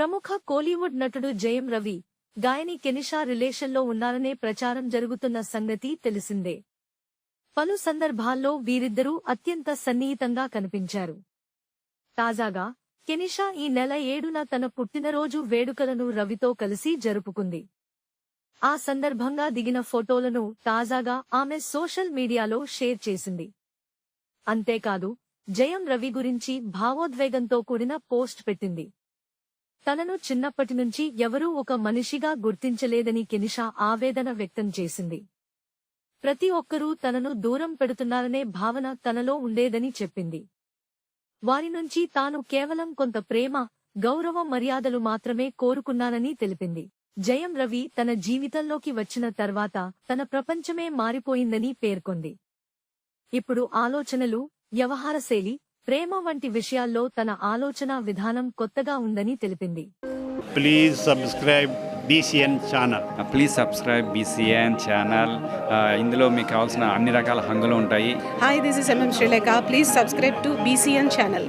ప్రముఖ కోలీవుడ్ నటుడు జయం రవి గాయని కెనిషా రిలేషన్లో ఉన్నారనే ప్రచారం జరుగుతున్న సంగతి తెలిసిందే. పలు సందర్భాల్లో వీరిద్దరూ అత్యంత సన్నిహితంగా కనిపించారు. తాజాగా కెనిషా ఈ నెల 7న తన పుట్టినరోజు వేడుకలను రవితో కలిసి జరుపుకుంది. ఆ సందర్భంగా దిగిన ఫోటోలను తాజాగా ఆమె సోషల్ మీడియాలో షేర్ చేసింది. అంతేకాదు, జయం రవి గురించి భావోద్వేగంతో కూడిన పోస్ట్ పెట్టింది. తనను చిన్నప్పటినుంచి ఎవరూ ఒక మనిషిగా గుర్తించలేదని కెనిషా ఆవేదన వ్యక్తం చేసింది. ప్రతి ఒక్కరూ తనను దూరం పెడుతున్నారనే భావన తనలో ఉండేదని చెప్పింది. వారి నుంచి తాను కేవలం కొంత ప్రేమ, గౌరవ మర్యాదలు మాత్రమే కోరుకున్నానని తెలిపింది. జయం రవి తన జీవితంలోకి వచ్చిన తర్వాత తన ప్రపంచమే మారిపోయిందని పేర్కొంది. ఇప్పుడు ఆలోచనలు, వ్యవహారశైలి, ప్రేమ వంటి విషయాల్లో తన ఆలోచనా విధానం కొత్తగా ఉందని తెలిపింది. Please subscribe BCN channel. Please subscribe BCN channel. ఇందులో మీకు కావాల్సిన అన్ని రకాల హంగులు ఉంటాయి. Hi, this is MM Sri Lanka. Please subscribe to BCN channel.